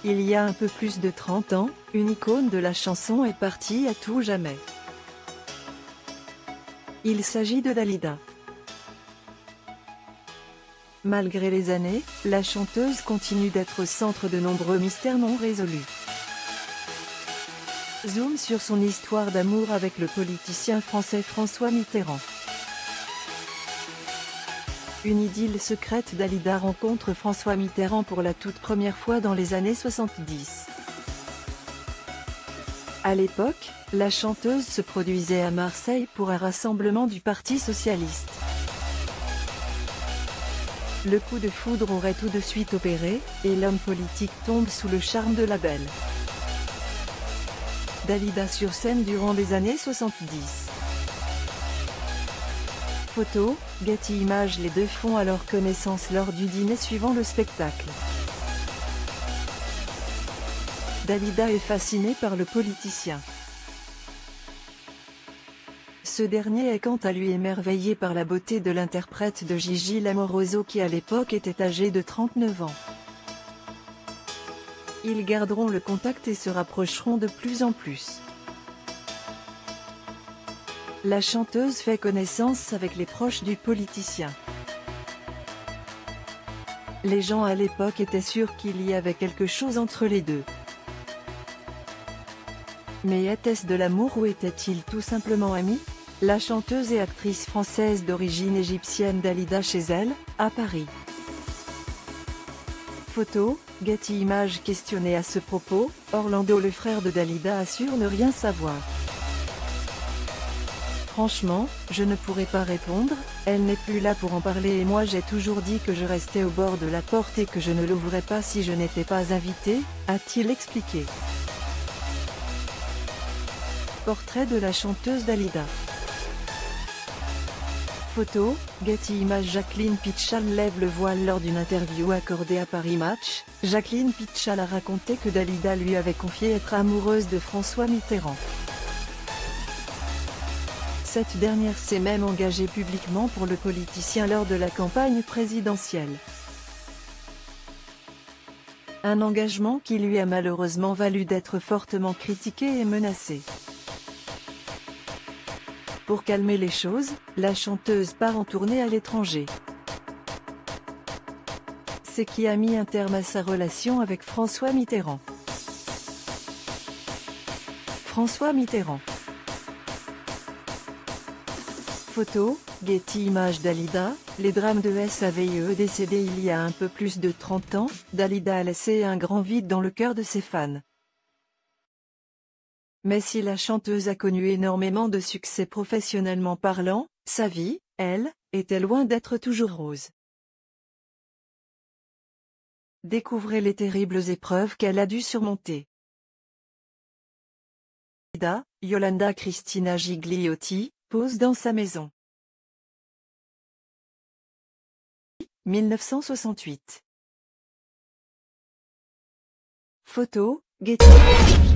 Il y a un peu plus de 30 ans, une icône de la chanson est partie à tout jamais. Il s'agit de Dalida. Malgré les années, la chanteuse continue d'être au centre de nombreux mystères non résolus. Zoom sur son histoire d'amour avec le politicien français François Mitterrand. Une idylle secrète. Dalida rencontre François Mitterrand pour la toute première fois dans les années 70. À l'époque, la chanteuse se produisait à Marseille pour un rassemblement du Parti socialiste. Le coup de foudre aurait tout de suite opéré, et l'homme politique tombe sous le charme de la belle. Dalida sur scène durant les années 70. Photo, Getty Images. Les deux font alors connaissance lors du dîner suivant le spectacle. Dalida est fascinée par le politicien. Ce dernier est quant à lui émerveillé par la beauté de l'interprète de Gigi Lamoroso qui à l'époque était âgé de 39 ans. Ils garderont le contact et se rapprocheront de plus en plus. La chanteuse fait connaissance avec les proches du politicien. Les gens à l'époque étaient sûrs qu'il y avait quelque chose entre les deux. Mais était-ce de l'amour ou étaient-ils tout simplement amis? La chanteuse et actrice française d'origine égyptienne Dalida chez elle, à Paris. Photo, Getty Images. Questionné à ce propos, Orlando, le frère de Dalida, assure ne rien savoir. Franchement, je ne pourrais pas répondre, elle n'est plus là pour en parler et moi j'ai toujours dit que je restais au bord de la porte et que je ne l'ouvrais pas si je n'étais pas invité, a-t-il expliqué. Portrait de la chanteuse Dalida. Photo, Getty Images. Jacqueline Pitchal lève le voile lors d'une interview accordée à Paris Match. Jacqueline Pitchal a raconté que Dalida lui avait confié être amoureuse de François Mitterrand. Cette dernière s'est même engagée publiquement pour le politicien lors de la campagne présidentielle. Un engagement qui lui a malheureusement valu d'être fortement critiquée et menacée. Pour calmer les choses, la chanteuse part en tournée à l'étranger. Ce qui a mis un terme à sa relation avec François Mitterrand. François Mitterrand. Photo, Getty Images. Dalida, les drames de SAVIE. Décédée il y a un peu plus de 30 ans, Dalida a laissé un grand vide dans le cœur de ses fans. Mais si la chanteuse a connu énormément de succès professionnellement parlant, sa vie, elle, était loin d'être toujours rose. Découvrez les terribles épreuves qu'elle a dû surmonter. Dalida, Yolanda Cristina Gigliotti, pose dans sa maison. 1968. Photo, Getty.